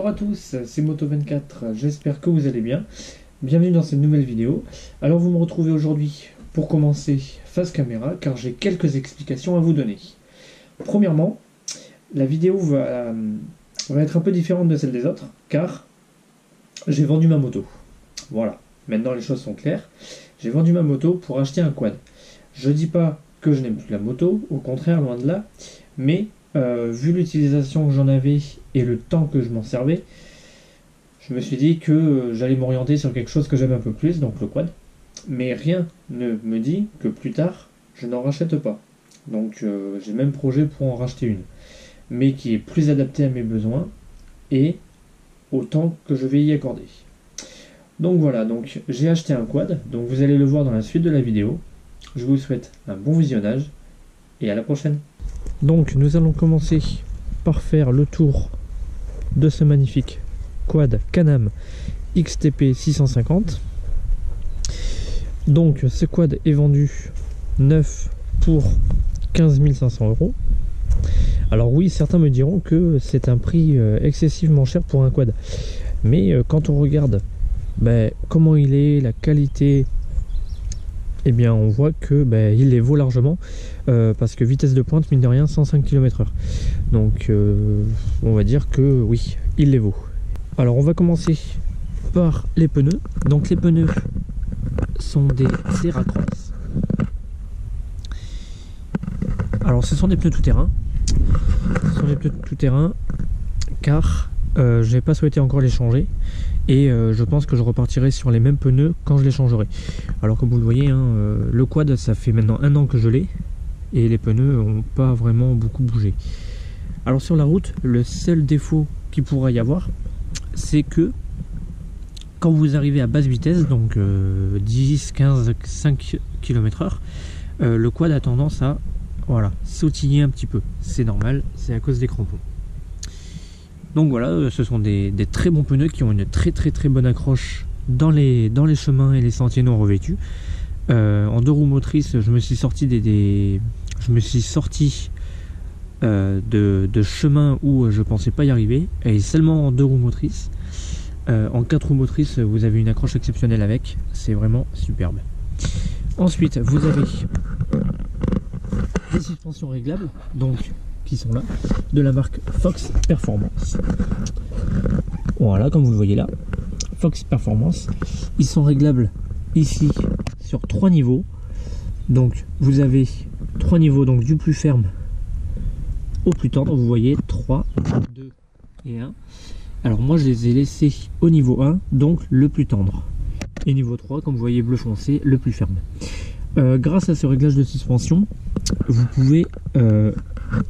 Bonjour à tous, c'est Moto24, j'espère que vous allez bien. Bienvenue dans cette nouvelle vidéo. Alors vous me retrouvez aujourd'hui pour commencer face caméra car j'ai quelques explications à vous donner. Premièrement, la vidéo va être un peu différente de celle des autres car j'ai vendu ma moto. Voilà, maintenant les choses sont claires. J'ai vendu ma moto pour acheter un quad. Je dis pas que je n'aime plus la moto, au contraire, loin de là, mais vu l'utilisation que j'en avais et le temps que je m'en servais, je me suis dit que j'allais m'orienter sur quelque chose que j'aime un peu plus, donc le quad. Mais rien ne me dit que plus tard, je n'en rachète pas. Donc j'ai même projet pour en racheter une, mais qui est plus adaptée à mes besoins et au temps que je vais y accorder. Donc voilà, donc j'ai acheté un quad, donc vous allez le voir dans la suite de la vidéo. Je vous souhaite un bon visionnage et à la prochaine. Donc nous allons commencer par faire le tour de ce magnifique quad Can-Am XTP 650. Donc ce quad est vendu neuf pour 15 500 €. Alors oui, certains me diront que c'est un prix excessivement cher pour un quad. Mais quand on regarde comment il est, la qualité, eh bien on voit que il les vaut largement parce que vitesse de pointe, mine de rien, 105 km/h. Donc on va dire que oui, il les vaut. Alors on va commencer par les pneus. Donc les pneus sont des Serracross. Alors ce sont des pneus tout-terrain. Ce sont des pneus tout-terrain car j'ai pas souhaité encore les changer. Et je pense que je repartirai sur les mêmes pneus quand je les changerai. Alors comme vous le voyez, le quad, ça fait maintenant 1 an que je l'ai. Et les pneus n'ont pas vraiment beaucoup bougé. Alors sur la route, le seul défaut qu'il pourra y avoir, c'est que quand vous arrivez à basse vitesse, donc 10, 15, 5 km/h, le quad a tendance à sautiller un petit peu. C'est normal, c'est à cause des crampons. Donc voilà, ce sont des très bons pneus qui ont une très bonne accroche dans les chemins et les sentiers non revêtus. En 2 roues motrices, je me suis sorti de chemins où je pensais pas y arriver, et seulement en 2 roues motrices. En 4 roues motrices, vous avez une accroche exceptionnelle avec, c'est vraiment superbe. Ensuite, vous avez des suspensions réglables, donc qui sont là, de la marque Fox Performance. Voilà, comme vous le voyez là, Fox Performance. Ils sont réglables ici sur 3 niveaux. Donc vous avez 3 niveaux, donc du plus ferme au plus tendre. Vous voyez 3, 2 et 1. Alors moi je les ai laissés au niveau 1, donc le plus tendre. Et niveau 3, comme vous voyez bleu foncé, le plus ferme. Grâce à ce réglage de suspension, vous pouvez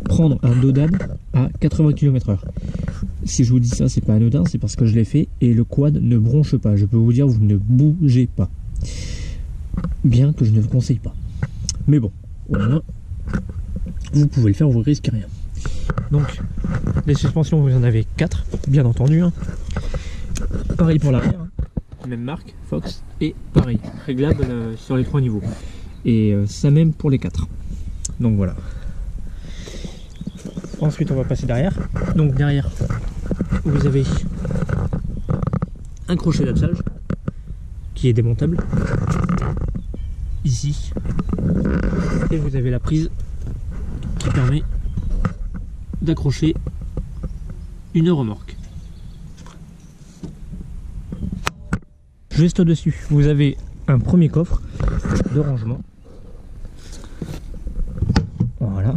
prendre un dos d'âne à 80 km/h. Si je vous dis ça, c'est pas anodin, c'est parce que je l'ai fait et le quad ne bronche pas. Je peux vous dire, vous ne bougez pas. Bien que je ne vous conseille pas. Mais bon, au moins, vous pouvez le faire, vous ne risquez rien. Donc, les suspensions, vous en avez 4, bien entendu. Pareil pour l'arrière, même marque, Fox, et pareil, réglable sur les 3 niveaux. Et ça même pour les 4. Donc voilà. Ensuite on va passer derrière. Donc derrière vous avez un crochet d'attelage qui est démontable ici, et vous avez la prise qui permet d'accrocher une remorque. Juste au-dessus vous avez un premier coffre de rangement, voilà,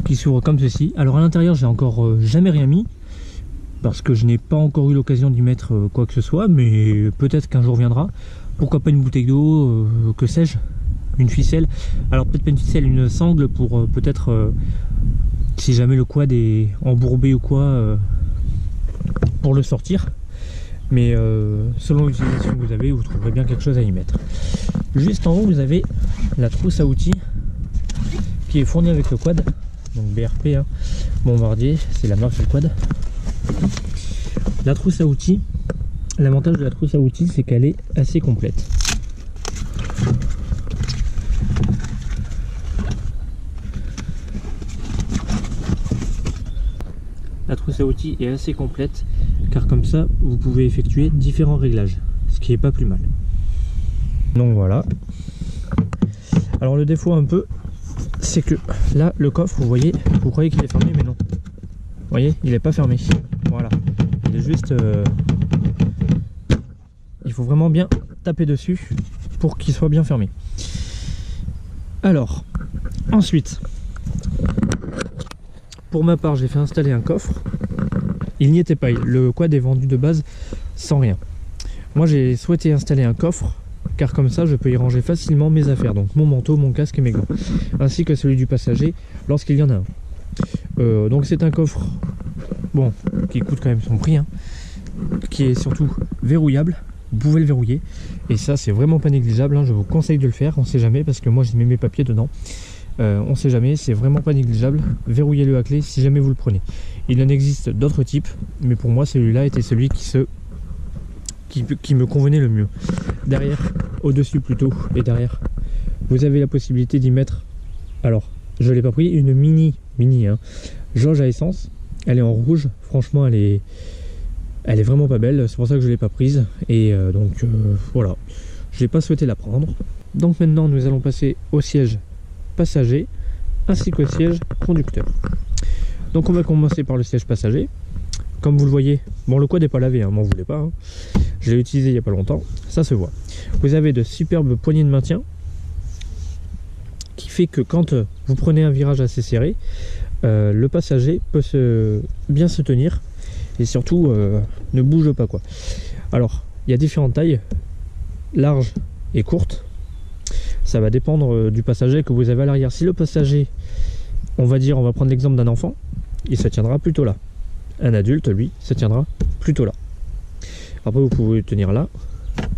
qui s'ouvre comme ceci. Alors à l'intérieur j'ai encore jamais rien mis parce que je n'ai pas encore eu l'occasion d'y mettre quoi que ce soit, mais peut-être qu'un jour viendra. Pourquoi pas une bouteille d'eau, que sais-je, une ficelle. Alors peut-être pas une ficelle, une sangle pour peut-être si jamais le quad est embourbé ou quoi, pour le sortir. Mais selon l'utilisation que vous avez, vous trouverez bien quelque chose à y mettre. Juste en haut vous avez la trousse à outils qui est fournie avec le quad. Donc BRP, Bombardier, c'est la marque du quad. La trousse à outils, l'avantage de la trousse à outils, c'est qu'elle est assez complète. la trousse à outils est assez complète, car comme ça, vous pouvez effectuer différents réglages, ce qui est pas plus mal. Donc voilà. Alors le défaut un peu, c'est que là, le coffre, vous voyez, vous croyez qu'il est fermé, mais non. Vous voyez, il n'est pas fermé. Voilà. Il est juste... il faut vraiment bien taper dessus pour qu'il soit bien fermé. Alors, ensuite, pour ma part, j'ai fait installer un coffre. Il n'y était pas. Le quad est vendu de base sans rien. Moi, j'ai souhaité installer un coffre, car comme ça, je peux y ranger facilement mes affaires. Donc mon manteau, mon casque et mes gants. Ainsi que celui du passager, lorsqu'il y en a un. Donc c'est un coffre, bon, qui coûte quand même son prix, hein, qui est surtout verrouillable. Vous pouvez le verrouiller. Et ça, c'est vraiment pas négligeable, hein. Je vous conseille de le faire. On sait jamais, parce que moi, j'ai mis mes papiers dedans. On sait jamais, c'est vraiment pas négligeable. Verrouillez-le à clé si jamais vous le prenez. Il en existe d'autres types, mais pour moi, celui-là était celui qui me convenait le mieux. Derrière, au-dessus plutôt, et derrière, vous avez la possibilité d'y mettre, alors, je l'ai pas pris, une mini hein, jauge à essence. Elle est en rouge, franchement, elle est vraiment pas belle, c'est pour ça que je l'ai pas prise. Et donc, voilà, j'ai pas souhaité la prendre. Donc maintenant, nous allons passer au siège passager, ainsi qu'au siège conducteur. Donc on va commencer par le siège passager. Comme vous le voyez, bon, le quad n'est pas lavé, hein, m'en voulez pas, hein. Je l'ai utilisé il n'y a pas longtemps, ça se voit. Vous avez de superbes poignées de maintien qui fait que quand vous prenez un virage assez serré, le passager peut bien se tenir et surtout ne bouge pas, quoi. Alors, il y a différentes tailles, larges et courtes. Ça va dépendre du passager que vous avez à l'arrière. Si le passager, on va prendre l'exemple d'un enfant, il se tiendra plutôt là. Un adulte, lui, se tiendra plutôt là. Après, vous pouvez tenir là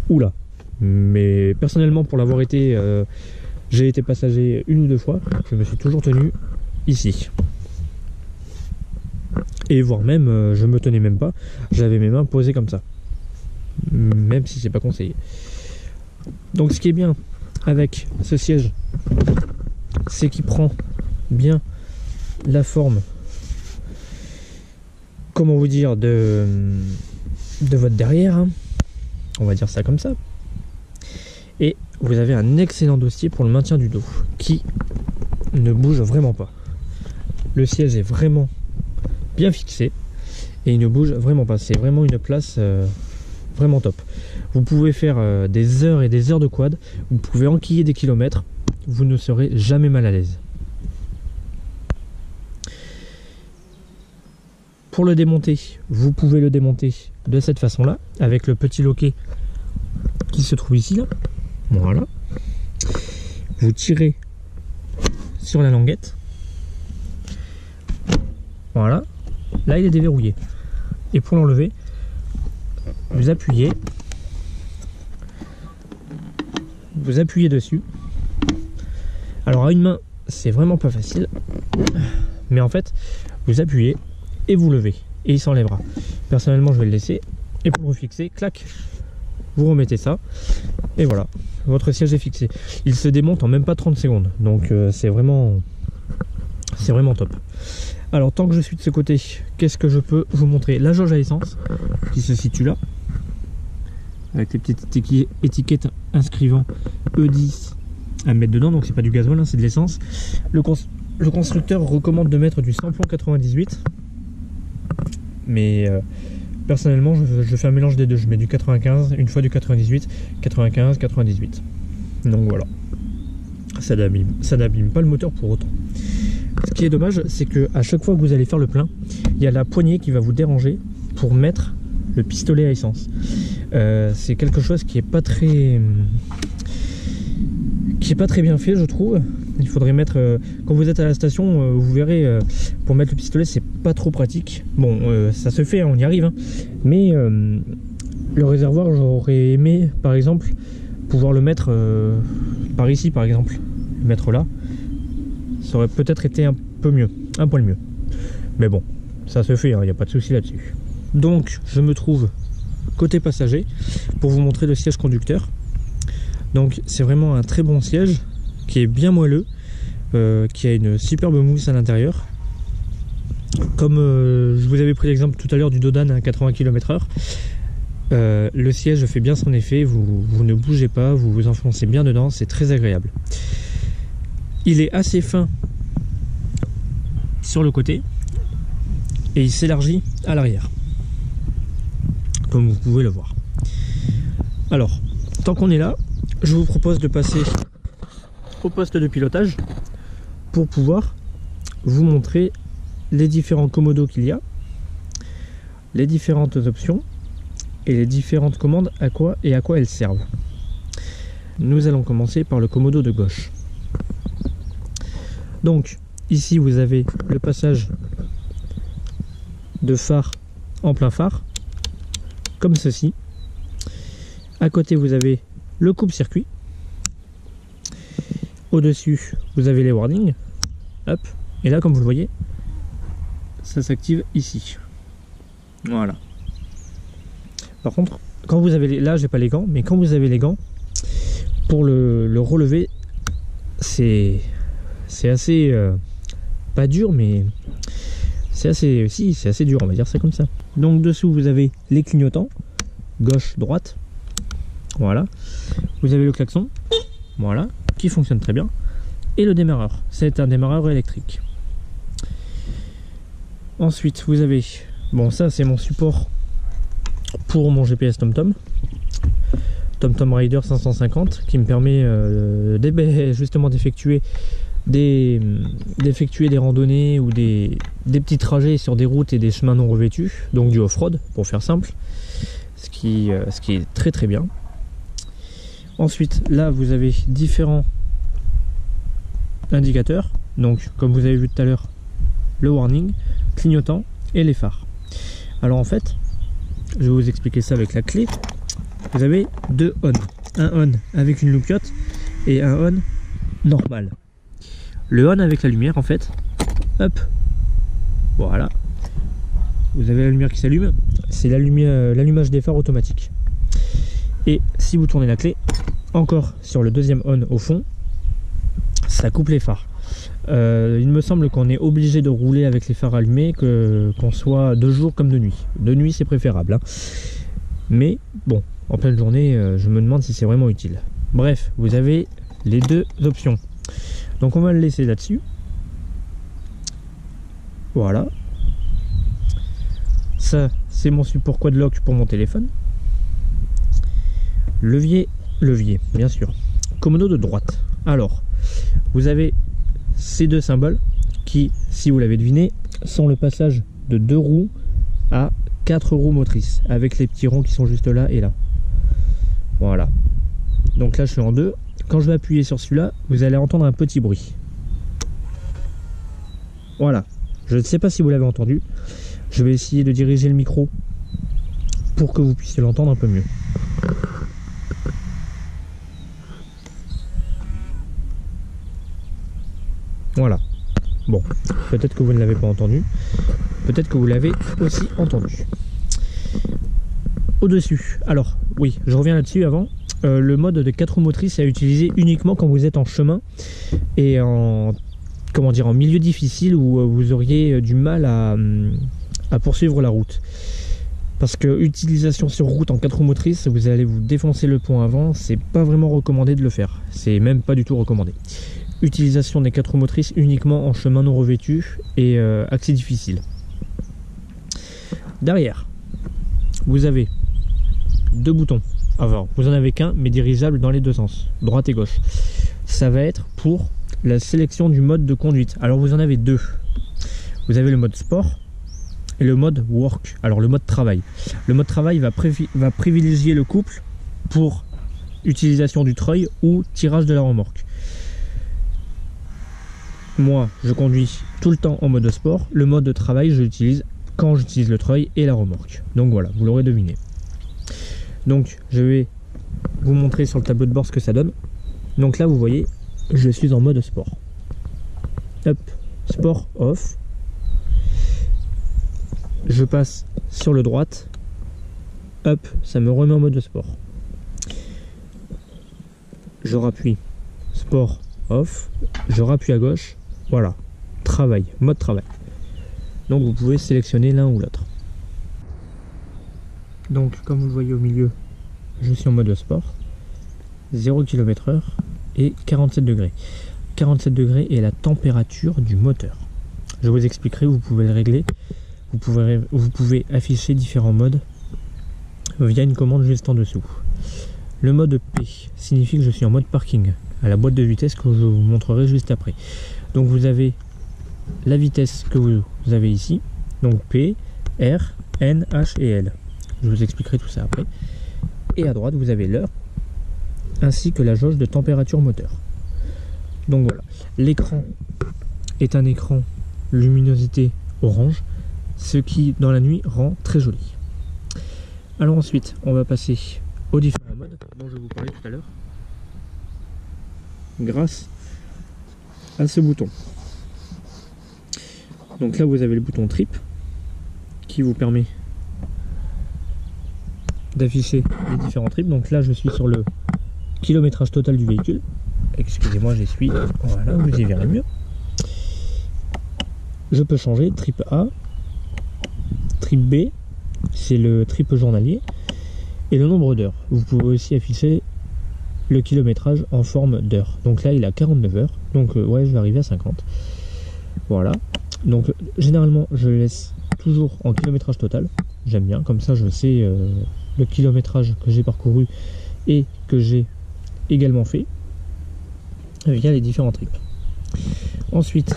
ou là. Mais personnellement, pour l'avoir été, j'ai été passager 1 ou 2 fois, je me suis toujours tenu ici. Et voire même, je me tenais même pas, j'avais mes mains posées comme ça. Même si c'est pas conseillé. Donc ce qui est bien avec ce siège, c'est qu'il prend bien la forme, comment vous dire, de votre derrière, hein. On va dire ça comme ça. Et vous avez un excellent dossier pour le maintien du dos qui ne bouge vraiment pas. Le siège est vraiment bien fixé et il ne bouge vraiment pas. C'est vraiment une place vraiment top. Vous pouvez faire des heures et des heures de quad, vous pouvez enquiller des kilomètres, vous ne serez jamais mal à l'aise. Pour le démonter, vous pouvez le démonter de cette façon là, avec le petit loquet qui se trouve ici là. Voilà. Vous tirez sur la languette. Voilà. Là il est déverrouillé. Et pour l'enlever, vous appuyez dessus. Alors à une main, c'est vraiment pas facile. Mais en fait, vous appuyez et vous levez. Et il s'enlèvera. Personnellement, je vais le laisser. Et pour le refixer, clac, vous remettez ça. Et voilà, votre siège est fixé. Il se démonte en même pas 30 secondes. Donc c'est vraiment top. Alors tant que je suis de ce côté, qu'est-ce que je peux vous montrer? La jauge à essence qui se situe là, avec les petites étiquettes inscrivant E10 à mettre dedans. Donc c'est pas du gasoil, hein, c'est de l'essence. Le constructeur recommande de mettre du samplon 98. Mais personnellement je fais un mélange des deux. Je mets du 95, une fois du 98, 95, 98. Donc voilà. Ça n'abîme pas le moteur pour autant. Ce qui est dommage, c'est que à chaque fois que vous allez faire le plein, il y a la poignée qui va vous déranger pour mettre le pistolet à essence. C'est quelque chose qui est pas très bien fait, je trouve. Il faudrait mettre, quand vous êtes à la station, vous verrez, pour mettre le pistolet, c'est pas trop pratique. Bon, ça se fait, on y arrive, hein. Mais le réservoir, j'aurais aimé, par exemple, pouvoir le mettre par ici, par exemple, le mettre là. Ça aurait peut-être été un peu mieux, un poil mieux. Mais bon, ça se fait, il n'y a pas de souci là-dessus. Donc, je me trouve côté passager pour vous montrer le siège conducteur. Donc, c'est vraiment un très bon siège qui est bien moelleux, qui a une superbe mousse à l'intérieur. Comme je vous avais pris l'exemple tout à l'heure du Dodan à 80 km/h, le siège fait bien son effet, vous ne bougez pas, vous vous enfoncez bien dedans, c'est très agréable. Il est assez fin sur le côté et il s'élargit à l'arrière, comme vous pouvez le voir. Alors, tant qu'on est là, je vous propose de passer au poste de pilotage pour pouvoir vous montrer les différents commodos qu'il y a, les différentes options et les différentes commandes à quoi elles servent. Nous allons commencer par le commodo de gauche. Donc ici vous avez le passage de phare en plein phare, comme ceci. À côté vous avez le coupe-circuit. Au-dessus vous avez les warnings. Hop. Et là, comme vous le voyez, ça s'active ici. Voilà. Par contre, quand vous avez les... là j'ai pas les gants, mais quand vous avez les gants, pour le relever, c'est assez pas dur, mais c'est assez dur, on va dire ça comme ça. Donc dessous vous avez les clignotants, gauche, droite. Voilà. Vous avez le klaxon, voilà, qui fonctionne très bien. Et le démarreur, c'est un démarreur électrique. Ensuite vous avez, bon ça c'est mon support pour mon GPS TomTom, TomTom Rider 550, qui me permet justement d'effectuer des randonnées ou des petits trajets sur des routes et des chemins non revêtus, donc du off-road pour faire simple, ce qui est très très bien. Ensuite là vous avez différents indicateurs, donc comme vous avez vu tout à l'heure, le warning, clignotant et les phares. Alors en fait, je vais vous expliquer ça avec la clé. Vous avez deux on, un on avec une loupiote et un on normal. Le on avec la lumière, en fait, hop, voilà, vous avez la lumière qui s'allume, c'est l'allumage des phares automatique. Et si vous tournez la clé, encore sur le deuxième on au fond, ça coupe les phares. Il me semble qu'on est obligé de rouler avec les phares allumés, qu'on soit de jour comme de nuit. De nuit c'est préférable, hein. Mais bon, en pleine journée, je me demande si c'est vraiment utile. Bref, vous avez les deux options. Donc on va le laisser là-dessus. Voilà. Ça, c'est mon support quad-lock pour mon téléphone. Levier, bien sûr. Commodo de droite. Alors, vous avez ces deux symboles qui, si vous l'avez deviné, sont le passage de 2 roues à 4 roues motrices, avec les petits ronds qui sont juste là et là. Voilà. Donc là je suis en 2. Quand je vais appuyer sur celui-là, vous allez entendre un petit bruit. Voilà. Je ne sais pas si vous l'avez entendu. Je vais essayer de diriger le micro pour que vous puissiez l'entendre un peu mieux. Voilà. Bon, peut-être que vous ne l'avez pas entendu. Peut-être que vous l'avez aussi entendu. Au-dessus. Alors, oui, je reviens là-dessus avant. Le mode de 4 roues motrices est à utiliser uniquement quand vous êtes en chemin et en milieu difficile où vous auriez du mal à poursuivre la route. Parce que utilisation sur route en 4 roues motrices, vous allez vous défoncer le pont avant, c'est pas vraiment recommandé de le faire. C'est même pas du tout recommandé. Utilisation des 4 roues motrices uniquement en chemin non revêtu et accès difficile. Derrière, vous avez 2 boutons. Enfin, vous en avez qu'un, mais dirigeable dans les deux sens, droite et gauche. Ça va être pour la sélection du mode de conduite. Alors vous en avez 2. Vous avez le mode sport et le mode work. Alors le mode travail. Le mode travail va privilégier le couple pour utilisation du treuil ou tirage de la remorque. Moi, je conduis tout le temps en mode sport. Le mode de travail, je l'utilise quand j'utilise le treuil et la remorque. Donc voilà, vous l'aurez deviné. Donc, je vais vous montrer sur le tableau de bord ce que ça donne. Donc là, vous voyez, je suis en mode sport. Hop, sport off. Je passe sur le droite. Hop, ça me remet en mode sport. Je rappuie sport off. Je rappuie à gauche. Voilà, travail, mode travail. Donc vous pouvez sélectionner l'un ou l'autre. Donc comme vous le voyez au milieu, je suis en mode sport, 0 km/h et 47 degrés. 47 degrés est la température du moteur. Je vous expliquerai, vous pouvez le régler. Vous pouvez afficher différents modes via une commande juste en dessous. Le mode P signifie que je suis en mode parking, à la boîte de vitesse que je vous montrerai juste après. Donc vous avez la vitesse que vous avez ici, donc P, R, N, H et L. Je vous expliquerai tout ça après. Et à droite, vous avez l'heure, ainsi que la jauge de température moteur. Donc voilà, l'écran est un écran luminosité orange, ce qui dans la nuit rend très joli. Alors ensuite, on va passer aux différents modes dont je vous parlais tout à l'heure, grâce à ce bouton. Donc là, vous avez le bouton trip qui vous permet d'afficher les différents trips. Donc là, je suis sur le kilométrage total du véhicule. Excusez-moi, j'y suis. Voilà, vous y verrez mieux. Je peux changer trip A, trip B, c'est le trip journalier, et le nombre d'heures. Vous pouvez aussi afficher le kilométrage en forme d'heures. Donc là, il a 49 heures. Donc ouais, je vais arriver à 50. Voilà. Donc généralement, je laisse toujours en kilométrage total. J'aime bien, comme ça je sais le kilométrage que j'ai parcouru et que j'ai également fait via les différents trips. Ensuite,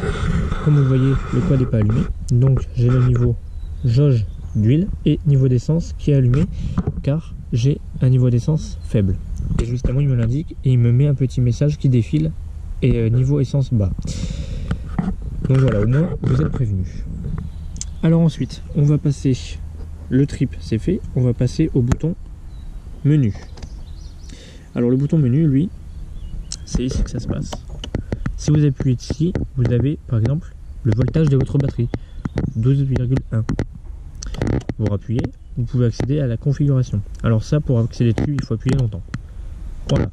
comme vous le voyez, le quad n'est pas allumé. Donc j'ai le niveau jauge d'huile et niveau d'essence qui est allumé car j'ai un niveau d'essence faible. Et justement, il me l'indique et il me met un petit message qui défile et niveau essence bas. Donc voilà, au moins vous êtes prévenus. Alors ensuite, on va passer, le trip c'est fait, on va passer au bouton menu. Alors le bouton menu, lui, c'est ici que ça se passe. Si vous appuyez ici, vous avez par exemple le voltage de votre batterie, 12,1. Vous rappuyez, vous pouvez accéder à la configuration. Alors ça, pour accéder dessus, il faut appuyer longtemps. Voilà.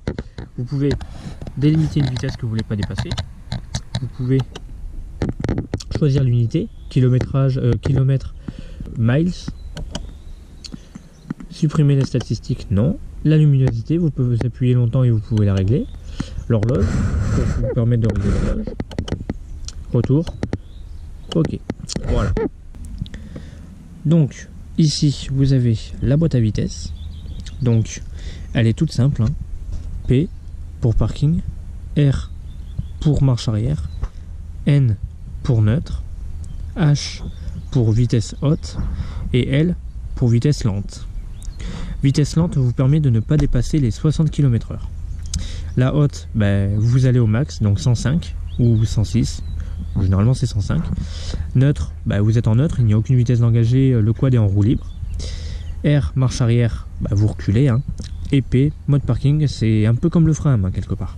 Vous pouvez délimiter une vitesse que vous ne voulez pas dépasser. Vous pouvez choisir l'unité, kilométrage, kilomètres, miles. Supprimer les statistiques, non. La luminosité, vous pouvez vous appuyer longtemps et vous pouvez la régler. L'horloge, pour vous permettre de régler l'horloge. Retour. Ok. Voilà. Donc, ici, vous avez la boîte à vitesse. Donc, elle est toute simple. Hein. P pour parking. R pour marche arrière. N pour neutre. H pour vitesse haute. Et L pour vitesse lente. Vitesse lente vous permet de ne pas dépasser les 60 km/h. La haute, vous allez au max, donc 105 ou 106. Généralement c'est 105. Neutre, vous êtes en neutre, il n'y a aucune vitesse d'engagé, le quad est en roue libre. R, marche arrière, vous reculez. Hein. Et P, mode parking, c'est un peu comme le frein à main quelque part.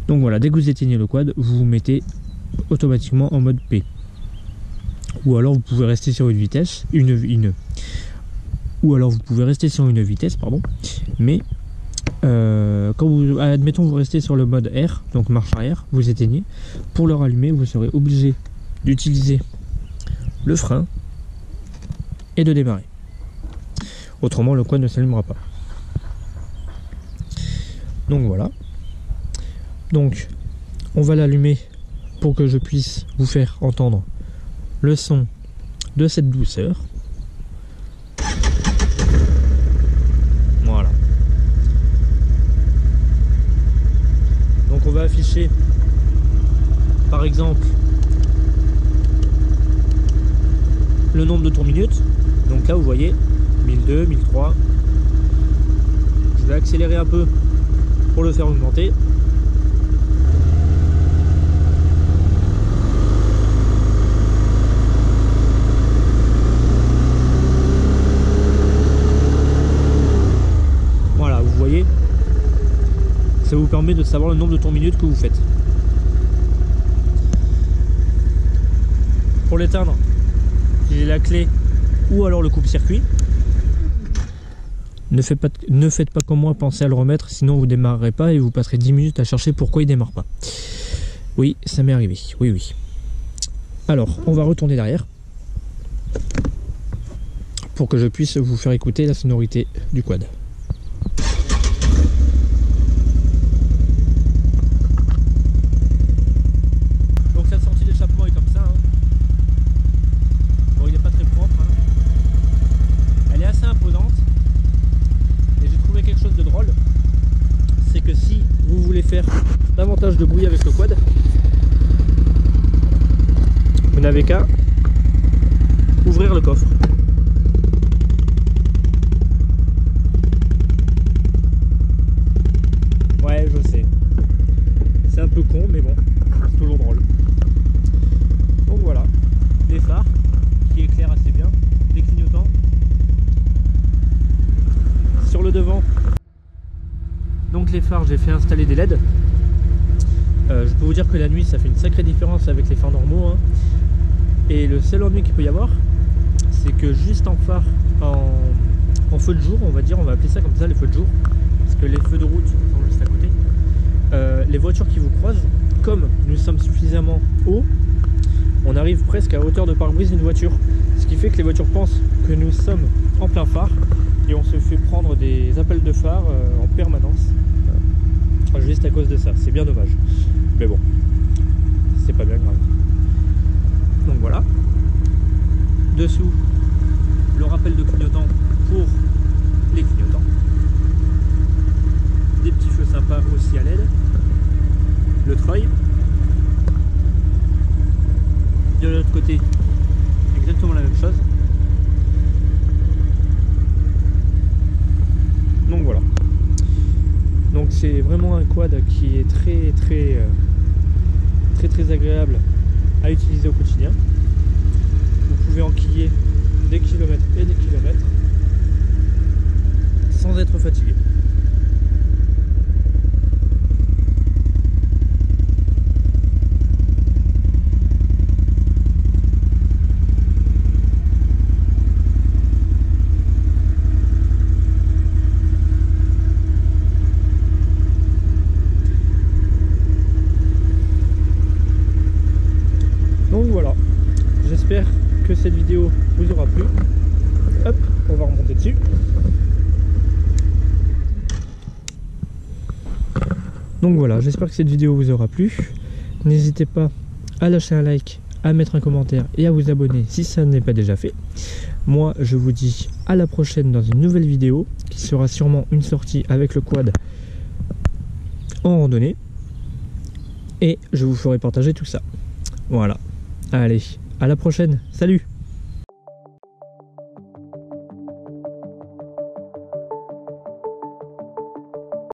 Donc voilà, dès que vous éteignez le quad, vous vous mettez automatiquement en mode P. Ou alors vous pouvez rester sur une vitesse, mais quand vous, admettons vous restez sur le mode R, donc marche arrière, vous éteignez. Pour le rallumer, vous serez obligé d'utiliser le frein et de démarrer. Autrement, le quad ne s'allumera pas. Donc voilà. Donc, on va l'allumer pour que je puisse vous faire entendre le son de cette douceur. Voilà. Donc on va afficher par exemple le nombre de tours minutes. Donc là vous voyez 1002, 1003. Je vais accélérer un peu pour le faire augmenter. Voilà, vous voyez, ça vous permet de savoir le nombre de tours minutes que vous faites. Pour l'éteindre, j'ai la clé ou alors le coupe-circuit. Ne faites pas comme moi, pensez à le remettre, sinon vous démarrerez pas et vous passerez 10 minutes à chercher pourquoi il démarre pas. Oui, ça m'est arrivé, oui. Alors, on va retourner derrière. pour que je puisse vous faire écouter la sonorité du quad. Donc sa sortie d'échappement est comme ça. Bon, il n'est pas très propre. Elle est assez imposante. Et j'ai trouvé quelque chose de drôle. C'est que si vous voulez faire davantage de bruit avec le quad, vous n'avez qu'à ouvrir le coffre. Ouais, je sais. C'est un peu con, mais bon, c'est toujours drôle. Donc voilà, des phares qui éclairent assez bien, des clignotants. Sur le devant, donc les phares, j'ai fait installer des LED. Je peux vous dire que la nuit, ça fait une sacrée différence avec les phares normaux. Et le seul ennui qu'il peut y avoir, c'est que juste en phare, en feu de jour, on va dire, on va appeler ça comme ça, les feux de jour, parce que les feux de route sont juste à côté. Les voitures qui vous croisent, comme nous sommes suffisamment haut, on arrive presque à hauteur de pare-brise d'une voiture, ce qui fait que les voitures pensent que nous sommes en plein phare et on se fait prendre des appels de phare en permanence, juste à cause de ça. C'est bien dommage, mais bon, c'est pas bien grave. Donc voilà, dessous le rappel de clignotant pour les clignotants, des petits feux sympas aussi à LED, le treuil, de l'autre côté exactement la même chose. Donc voilà, donc c'est vraiment un quad qui est très agréable à utiliser au quotidien. Vous pouvez enquiller des kilomètres et des kilomètres sans être fatigué. Donc voilà, j'espère que cette vidéo vous aura plu. Hop, on va remonter dessus. Donc voilà, j'espère que cette vidéo vous aura plu. N'hésitez pas à lâcher un like, à mettre un commentaire et à vous abonner si ça n'est pas déjà fait. Moi, je vous dis à la prochaine dans une nouvelle vidéo qui sera sûrement une sortie avec le quad en randonnée. Et je vous ferai partager tout ça. Voilà. Allez, à la prochaine. Salut!